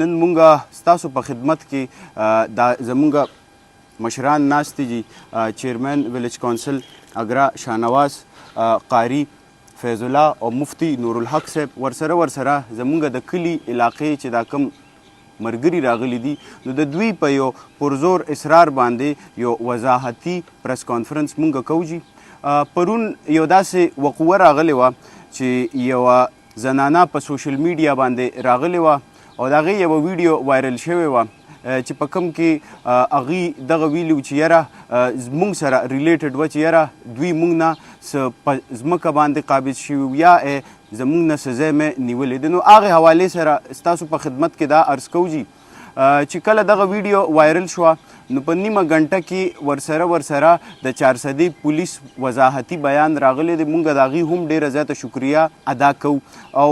نن مونږ ستاسو په خدمت کې دا زمونږ مشران ناست دي چیرمین ویلیج کونسل اگرہ شاهنواز قاری فیض الله او مفتی نورالحق صاحب ورسره زمونږ د کلي علاقې چې دا کم مرګري راغلي دي نو د دوی په یو پرزور اصرار باندې یو وضاحتي پریس کانفرنس مونږ کوو جي پرون یو داسې وقوعه راغلې وه چې یوه زنانه په سوشل میډیا باندې راغلې وه او د هغې یوه ویډیو وایرل شوې وه چې په کوم کې هغې دغه ویلي و چې یاره زموږ سره ریلیټډ وه چې یاره دوی موږ نه څه په ځمکه باندې قابض شوي یا زموږ نه څه ځای مې نیولی دی نو هغې حوالې سره ستاسو په خدمت کې دا عرض کوو جي چې کله دغه ویډیو وایرل شوه نو په نیمه غنټه کې ورسره د چارسدې پولیس وضاحتي بیان راغلی دی مونږ د هغې هم ډېره زیاته شکریه ادا کوو او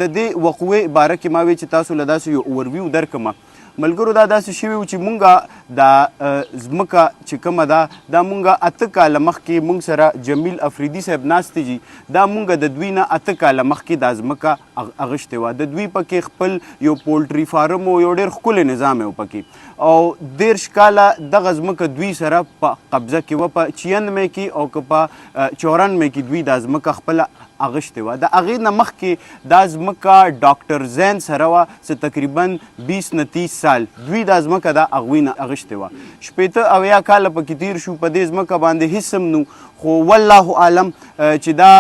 د دې وقوعې باره کې ما وی چې تاسو له داسې یو اوورویو درکړمه ملګرو دا داسې شوي و چې مونږ دا ځمکه چې کومه ده دا مونږ 8 کاله مخکې مونږ سره جمیل افریدي صاحب ناستې جي دا مونږ د دوی نه 8 کاله مخکې دا ځمکه اغشتې وه د دوی پکې خپل یو پولټري فارم و یو ډېر ښکلی نظام یې پکې او 13 کاله دغه ځمکه دوی سره په قبضه کې وه په 96 کې او که په 94 کې دوی دا ځمکه خپله اغشتې وه د هغې نه مخکې دا ځمکه ډاکټر زین سره وه څه تقریبا 20 نه 30 سال دوی دا ځمکه دا هغوی نه اغشتې وه 80 اویا کاله پکې تیر شو په دې ځمکه باندې هېڅ هم نو خو والله عالم چې دا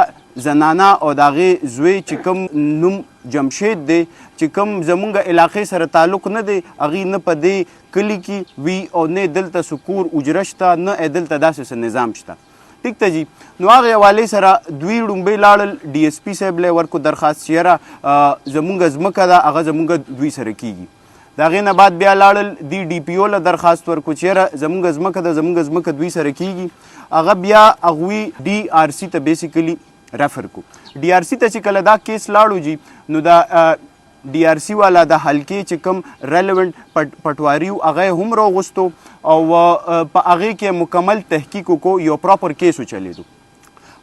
زنانه او د هغې زوی چې کوم نوم جمشید دی چې کوم زمونږ علاقې سره تعلق نه دی هغې نه په دې کلي کې وي او نه دلته سکور اجره شته نه دلته داسې څه نظام شته ټیک ته جی نو هغې حوالې سره دوی ړومبی لاړل ډي اس پي صاحب لی ورکو درخواست چې یاره زمونږ ځمکه ده هغه زمونږ دوی سره کیږي د هغې نه بعد بیا لاړل دی ډي پي او له درخواست ورکو چې یاره زمونږ ځمکه ده زمونږ ځمکه دوی سره کیږي هغه بیا هغوی ډي آر سي ته بیسیکلي ریفر کو ډي آر سي ته چې کله دا کیس لاړو جي نو دا ډي آر سي والا د حلقې چې کوم ریلیونټ پټواري و هغه یې هم راوغوستو او په هغې کې مکمل تحقیق وکړو یو پراپر کیس وچلېدو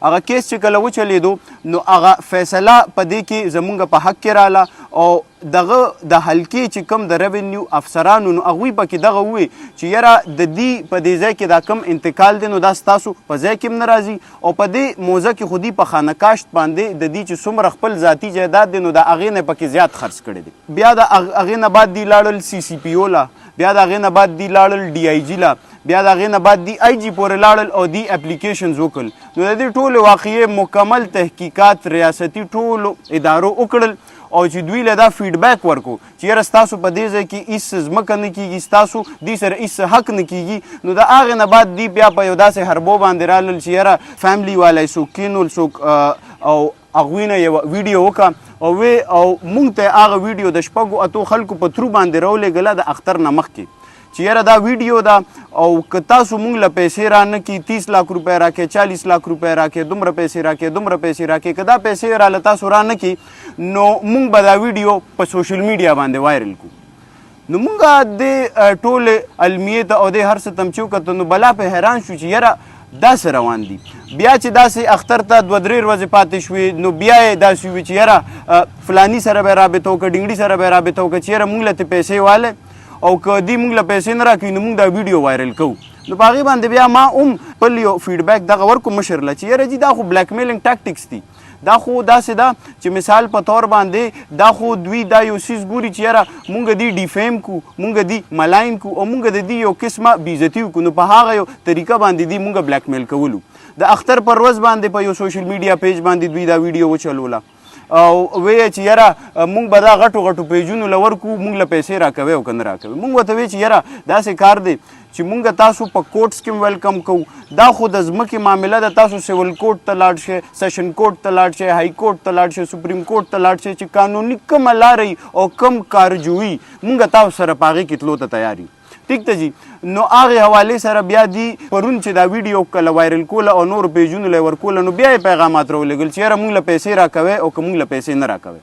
هغه کیس چې کله وچلېدو نو هغه فیصله په دې کې زمونږ په حق کې راله او دغه د حلقې چې کوم د ریونیو افسرانو نو هغوی پکې دغه ووی چې یاره د دې په دې ځای کې دا کم انتقال دی نو دا ستاسو په ځای کې هم نه راځي او په دې موضوع کې خو دې په خانهکاشت باندې د دې چې څومره خپل ذاتي جایداد دی نو د هغې نه پکې زیات خرڅ کړی دی بیا د هغې نه بعد دی لاړل سی سی پی او له بیا د هغې نه بعد دی لاړل ډي آی جي له بیا د هغې نه بعد دی آی جي پورې لاړل او دی اپلیکیشنز وکړل نو د دې ټولې واقعې مکمل تحقیقات ریاستي ټولو ادارو وکړل او چې دوی له دا فیډبیک ورکو چې یاره ستاسو په دې ځای کې هېڅ ځمکه نه کېږي ستاسو دې سره هېڅ حق نه کېږي نو د هغې نه بعد دی بیا په یو داسې حربو باندې رالل چې یاره فیملی والا یې څوک کینول څوک او هغوی نه یوه ویډیو وکړه او موږ ته هغه ویډیو د 6 خلکو په ترو باندې راولېږله د اختر نه مخکې چې یاره دا ویډیو ده او که تاسو مونږ له پیسې را نه کړي 30 लाख روپۍ راکړئ 40 लाख روپۍ راکړئ دومره پیسې راکړئ دومره پیسې راکړئ که دا پیسې راله تاسو را نه کړي نو مونږ به دا ویډیو په سوشل میډیا باندې وایرل کړو نو مونږ د ټولې المیې ته او د هر څه تم چې وکتو نو بلا په حیران شو چې یاره داسې روان دي بیا چې داسې اختر ته 2-3 ورځې پاتې شوې نو بیا یې داسې وي چې یاره فلاني سره به یې رابطه وکړه ډینګړي سره به یې رابطه وکړه چې یاره مونږ له ته پیسې والی او که دوی مونږ له پیسې نه راکوي نو مونږ دا ویډیو وایرل کوو نو په هغې باندې بیا ما هم خپل یو فیډبیک دغه ورکو مشر له چې یاره جي دا خو بلیک میلینګ ټاکټکس دي دا خو داسې ده چې مثال په طور باندې دا خو دوی دا یو څیز ګوري چې یاره مونږ دې ډیفیم کو مونږ دې ملاین کو او مونږ د دې یو قسمه بېعزتي وکړو نو په هغه یو طریقه باندې دوی مونږ بلیک میل کولو د اختر پر ورځ باندې په یو سوشل میډیا پیج باندې دوی دا ویډیو وچلوله او وی چې یاره مونږ به دا غټو غټو پیجونو له ورکو مونږ له پیسې راکوي او که نه راکوي مونږ ورته وی چې یاره داسې کار دی چې مونږ تاسو په کوټس کې ویلکم کوو دا خو د ځمکې معامله ده تاسو سیول کوټ ته لاړ شئ سیشن کوټ ته لاړ شئ های کوټ ته لاړ شئ سپریم کوټ ته لاړ شئ چې قانوني کومه لارې او کم کارجوي مونږ تاسو سره په هغې کې تلو ته تیار یو ټیک ته جی نو هغې حوالې سره بیا دی پرون چې دا ویډیو کله وایرل کوله او نورو پیجونو له یې ورکوله نو بیا یې پیغامات راولېږل چې یاره مونږ له پیسې راکوئ او که مونږ له پیسې نه راکوئ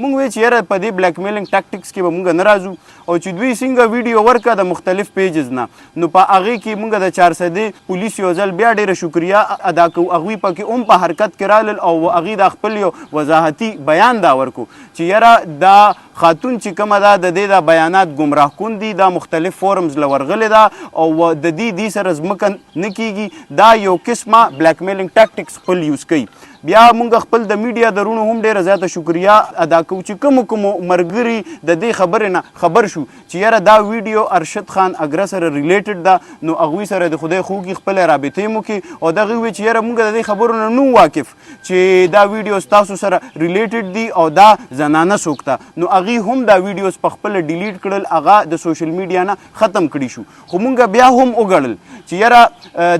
مونږ وی چې یاره په دې بلیک میلینګ ټاکټکس کې به مونږ نه راځو او چې دوی څنګه ویډیو ورکړه د مختلف پیجز نه نو په هغې کې مونږ د 400 پولیس یو ځل بیا ډېره شکریه ادا کوو هغوی پکې هم په حرکت کې رالل او هغوی د خپل یو وضاحتي بیان دا ورکو چې یاره دا خاتون چې کومه ده د دې دا بیانات ګمراه کن دي دا مختلف فورمز له ورغلې ده او د دې سره ځمکه نه کیږي دا یو قسمه بلیک میلینګ ټاکټکس خپل یوز کوي بیا مونږ خپل د میډیا درونو هم ډېره زیاته شکریه ادا کوو چې کومو ملګري د دې خبرې نه خبر شو چې یاره دا ویډیو ارشد خان اگرہ سره ریلیټډ ده نو هغوی سره د خدای خوږي خپله رابطې مو کړي او دغه وی چې یاره مونږ د دې خبرو نه نو واقف چې دا ویډیو ستاسو سره ریلیټډ دي او دا زنانه څوک ده نو هغوی هم دا ویډیوز په خپله ډیلیټ کړل هغه د سوشل میډیا نه ختم کړي شو خو مونږ بیا هم وګڼل چې یاره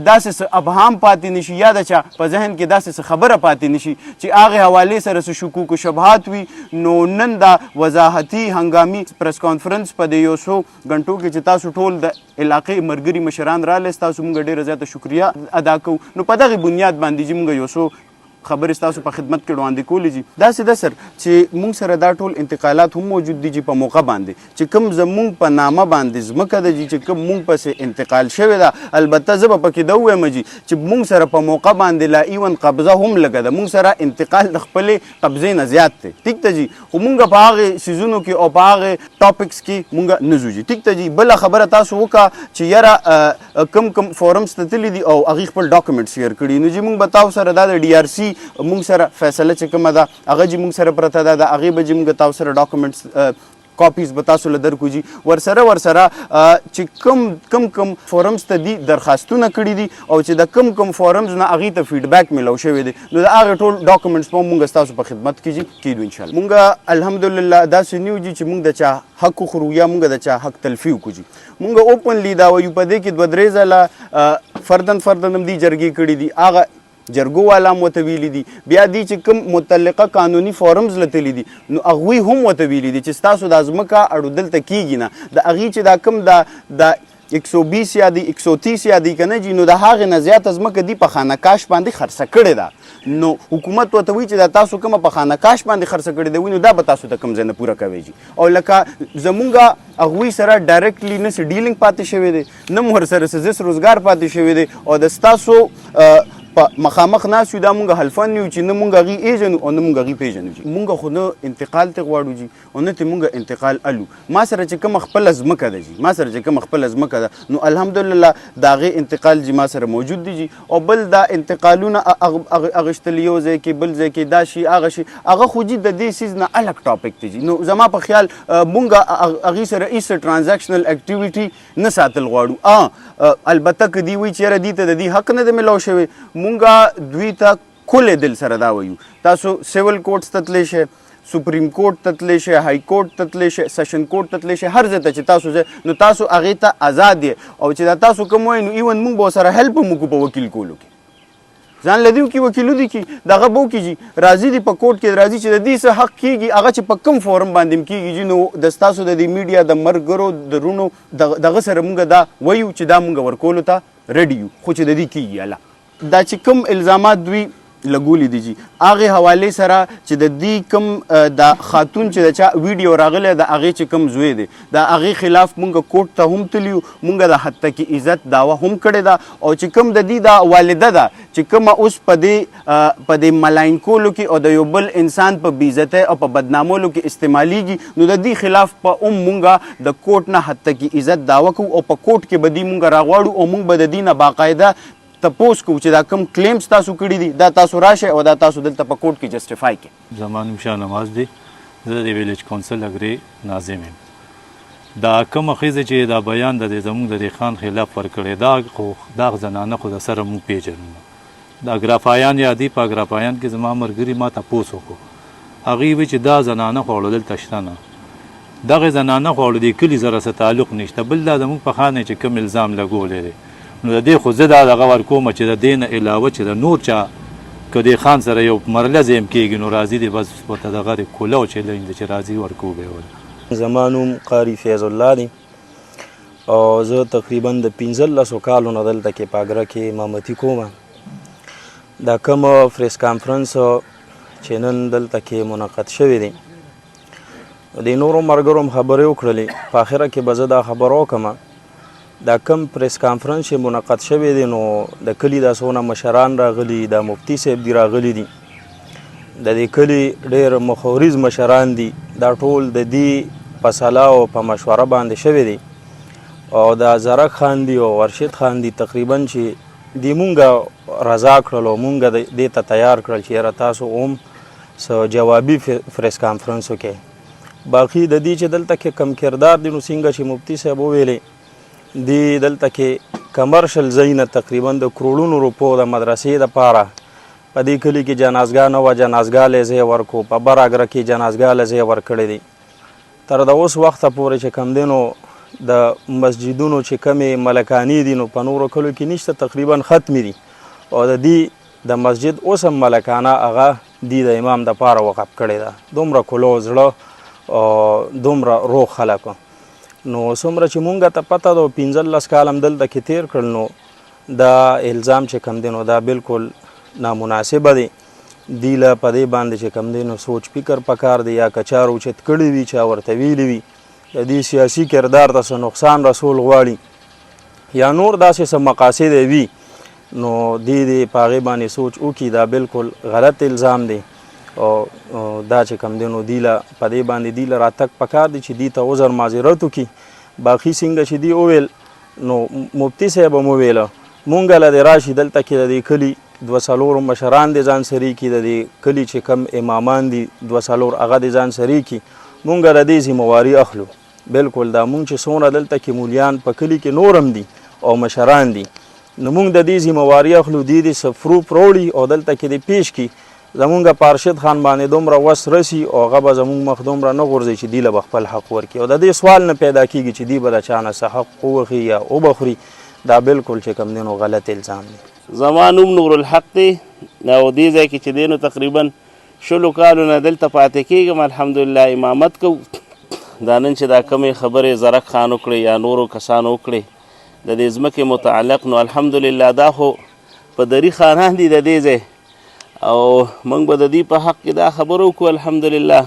داسې څه ابهام پاتې نشي یا د چا په ذهن کې داسې څه خبره پاتې نشي چې هغې حوالې سره څه شکوک و شبهات وي نو نن دا وضاحتي هنګامي پریس کانفرنس په دې 100 غنټو کې چې تاسو ټول د علاقې ملګري مشران راغلئ ستاسو موږ ډېره زیاته شکریه ادا کوو نو په دغې بنیاد باندې چې موږ 100 خبرې ستاسو په خدمت کې وړاندې کولې دي داسې ده سر چې موږ سره دا ټول انتقالات هم موجود دي چې په موقع باندې چې کوم زموږ په نامه باندې ځمکه ده چې کوم موږ پسې انتقال شوې ده البته زه به پکې ده ووایم چې موږ سره په موقع باندې لا ایون قبضه هم لګه ده موږ سره انتقال د خپلې قبضې نه زیات دی ټیک ته جي خو موږ په هغې سیزونو کې او په هغې ټاپکس کې موږ نه ځو جي ټیک ته جي بله خبره تاسو وکړه چې یاره کم فورمز ته تللي دي او هغوی خپل ډاکومنټ شیر کړي نو جي موږ به تاسو سره دا د ډي آر سی مونږ سره فیصله چې کومه ده هغه چې مونږ سره پرته ده د هغې به چې مونږ تاسو سره ډاکومنټس کاپیز به تاسو له درکو جي ورسره چې کم فورمز ته دي درخواستونه کړي دي او چې د کم فورمز نه هغې ته فیډبیک میلو شوی دی نو د هغې ټول ډاکومنټس به مونږ ستاسو په خدمت کې جي کیدو انشاءالله مونږ الحمدلله داسې نه یو جي چې مونږ د چا حق وخورو یا مونږ د چا حق تلفي وکړو جي مونږ اوپنلی دا وایو په دې کې 2-3 ځله فردن هم دي جرګې کړي دي هغه جرګو والا هم ورته ویلي دي بیا دي چې کوم متعلقه قانوني فورمز له تللي دي نو هغوی هم ورته ویلي دي چې ستاسو دا ځمکه اړو دلته کیږي نه د هغې چې دا کوم د 120 یا د 130 یا دی که نه جي نو د هغې نه زیاته ځمکه دي په خانهکاش باندې خرڅه کړې ده نو حکومت ورته وایي چې دا تاسو کومه په خانهکاش باندې خرڅه کړې ده وي نو دا به تاسو ته کوم ځای نه پوره کوی جي او لکه زمونږ هغوی سره ډایرکټلی نه څه ډیلینګ پاتې شوی دی نه مو ورسره څه زیست روزګار پاتې شوی دی او د ستاسو په مخامخ ناست یو دا مونږ حلفان یو چې نه مونږ هغې ایژنو او نه مونږ هغې پېژنو جي مونږ خو نه انتقال ته غواړو جي او نه ترې مونږ انتقال الو ما سره چې کومه خپله ځمکه ده جي ما سره چې کومه خپله ځمکه ده نو الحمدلله د هغې انتقال جي ما سره موجود دي جي او بل دا انتقالونه اغشتل یو ځای کې بل ځای کې دا شي هغه شي هغه خو جي د دې سیز نه الګ ټاپک دی جي نو زما په خیال مونږ هغې سره هېڅ ټرانزیکشنل اکټیویټي نه ساتل غواړو البته که دوی وایي چې یاره دوی ته د دې حق نه دی میلاو شوی مونږ دوی ته کل دل سره دا وایو تاسو سیول کورټس ته تللی شئ سپریم کورټ ته تللی شئ های کورټ ته تللی شئ سیشن کورټ ته تللی شئ هر ځای ته چې تاسو ځئ نو تاسو هغې ته آزاد یې او چې دا تاسو کوم وایي نو ایون مونږ به ورسره هیلپ هم وکړو په وکیل کولو کې ځان له دې وکړي وکیلو دي کړي دغه به وکړي جي راځي دي په کورټ کې راځي چې د دې څه حق کېږي هغه چې په کوم فورم باندې هم کېږي جي نو د ستاسو د دې میډیا د ملګرو درونو دغه سره مونږ دا وایو چې دا مونږ ورکولو ته ریډي یو خو چې د دې کېږي الله دا چې کوم الزامات دوی لګولي دي جي هغې حوالې سره چې د دې کوم د خاتون چې د چا ویډیو راغلی د هغې چې کوم زوی دی د هغې خلاف مونږ کورټ ته هم تلي یو مونږ د حتی کې عزت دعوه هم کړې ده او چې کوم د دې د والده ده چې کومه اوس په دې ملاین کولو کې او د یو بل انسان په بېعزتۍ او په بدنامولو کې استعمالیږي نو د دې خلاف په مونږ د کورټ نه حتی کې عزت دعوه کوو او په کورټ کې به دې مونږ راغواړو او مونږ به د دې نه باقاعده تپوس کوو چې دا کوم کلیمز تاسو کړي دي دا تاسو راشئ او دا تاسو دلته په کورټ کې جسټیفای کړئ زما نوم شاه نواز دی زه د ویلیج کونسل اگرې ناظم یم دا کومه ښځه چې دا بیان د زموږ د دې خان خلاف ورکړی دا خو دغه زنانه خو د سره موږ پېژنو د اګرافایان یا دي په اګرافایان کې زما ملګري ما تپوس وکړو هغوی وی چې دا زنانه خو اړو دلته شته نه دغې زنانه خو اړو دې کلي سره څه تعلق نشته بل دا زموږ په خانه چې کوم الزام لګولی دی نو د دې خو زه دا دغه ورکوم چې د دې نه علاوه چې د نور چا که دې خان سره یو مرله زیم کېږي نو راځي دی بس ورته دغه کوله او چلنج دی چې راځي ورکو به یې زما نوم قاري فیض الله دی او زه تقریبا د 15 کالو نه دلته کې په اګره کې امامتي کومه دا کوم پریس کانفرنس چې نن دلته کې منعقد شوی دی د نورو ملګرو هم خبرې وکړلې. په اخره کې به زه دا خبره وکړم دا کم پریس کانفرنس چې منعقد شوی دی نو د کلي دا څونه مشران راغلي، دا مفتي صاحب دی راغلي دي، د دې کلي ډېر مخورز مشران دي، دا ټول د دې په صلاح او په مشوره باندې شوي دي. او دا زرک خان دی او ورشد خان دی تقریبا چې دی مونږ رضا کړل او مونږ دې ته تیار کړل چې یاره تاسو هم څه جوابي پریس کانفرنس وکړئ. باقي د دې چې دلته کې کم کردار دی نو څنګه چې مفتي صاحب وویلې دی دلته کې کمرشل ځایونه تقریبا د کروڑونو روپو د مدرسې دپاره په دې کلي کې جنازګاه نه وه، جنازګاه له ځای ورکړو، په بر اگره کې جنازګاه له ځای ورکړی دی. تر د اوس وخته پورې چې کم دی نو د مسجدونو چې کمې ملکانې دي نو په نورو کلو کې نشته، تقریبا ختمې دي. او د دې د مسجد اوس هم ملکانه هغه دی د امام دپاره وقف کړې ده. دومره کلو زړه او دومره روغ خلک نو څومره چې مونږ ته پته ده 15 کال هم دلته کې تیر کړل نو دا الزام چې کم دی نو دا بالکل نامناسبه دی. دی له په دې باندې چې کم دی نو سوچ فکر پکار دی یا که چا روچت کړي وي چا ورته ویلي وي د دې سیاسي کردار ته څه نقصان رسول غواړي یا نور داسې څه مقاصد وي نو دې په هغې باندې سوچ وکړي. دا بالکل غلط الزام دی او دا چې کم دی نو دی له په دې باندې دی له راتګ پکار دی چې دی ته عذر معذرت وکړي. باقي څنګه چې دی وویل نو مفتي صاحب هم وویله مونږ له دې راشي دلته کې د دې کلي 2 مشران دي ځان سری کی، د دې کلي چې کم امامان دي 2 هغه دي ځان سری کی، مونږ د دې ذمہواري اخلو. بالکل دا مونږ چې څومره دلته کې مولیان په کلي کې نورم دي او مشران دي نو مونږ د دې ذمہواري اخلو. دې سفرو پروړي او دلته کې د پیش کی زمونږ پارشد خان باندې دومره وس رسی او هغه به زمونږ مخ دومره نه غورځي چې دی له خپل حق ورکړي. او د دې سوال نه پیدا کیږي چې دی به د چا نه څه حق وخوري یا وبخوري. دا بالکل چې کم دی نو غلط الزام دی. زما نوم نور الحق دی او دې ځای کې چې دی نو تقریبا 20 کالو نه دلته پاتې کېږم. الحمدلله امامت کوو. دا نن چې دا کمې خبرې زرک خان وکړې یا نورو کسانو وکړې د دې ځمکې متعلق نو الحمدلله دا خو په دري خانان دي د دې ځای او موږ به د دې په حق کې دا خبره وکړو. الحمدلله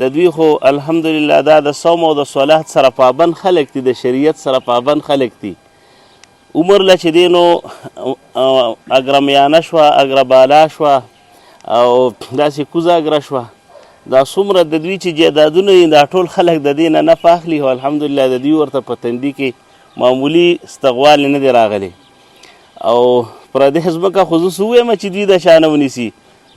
د دوی خو الحمدلله دا د صوم او د صلات سره پابند خلک دي، د شریعت سره پابند خلک دي. عمر له چې دی نو اگرہ میانه شوه، اگرہ بالا شوه او داسې کوزه اگرہ شوه. دا څومره د دوی چې جایدادونه دي دا ټول خلک د دې نه نفع اخلي او الحمدلله د دوی ورته په تندي کې معمولي استغوال نه دی راغلی. او پردې ځمکه خو زه څه ووایم چې دوی د چا نه ونیسي.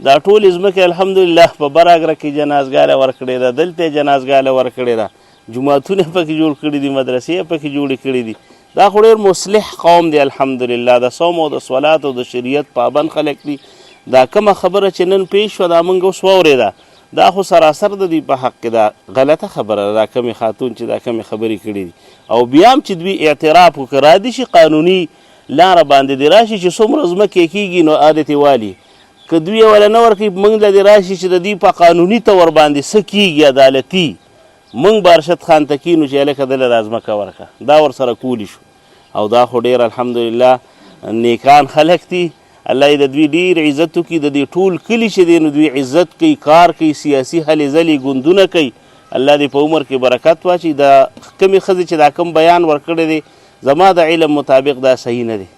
دا ټولې ځمکې الحمدلله په بر اگره کې جنازګاه له ورکړې ده، دلته یې جنازګاه له ورکړې ده، جوماتونه یې پکې جوړ کړي دي، مدرسې یې پکې جوړې کړي دي. دا خو ډېر مصلح قوم دی الحمدلله. د صوم او د صلات او د شریعت پابند خلک دي. دا کومه خبره چې نن پیش شوه دا موږ اوس واورېده دا خو سراسر د دوی په حق کې دا غلطه خبره ده. دا کمې خاتون چې دا کمې خبرې کړي دي او بیا هم چې دوی اعتراف وکړه را دي شي قانوني لاره باندې دې راشي چې څومره ځمکې کېږي نو عادت یې والي که دوی یې وله نه ورکوي موږ له دې راشي چې د دوی په قانوني طور باندې څه کېږي عدالتي موږ به ارشد خان ته کینو چې هلکه دله دا ځمکه ورکړه. دا ورسره کولی شو او دا خو ډېر الحمدلله نیکان خلک دي. الله یې د دوی ډېر عزت وکړي. د دې ټول کلي چې دی نو دوی عزت کوي، کار کوي، سیاسي هلې ځلې ګوندونه کوي. الله دې په عمر کې برکت واچي. دا کمې ښځې چې دا کم بیان ورکړی دی زما د علم مطابق دا صحیح نه دی.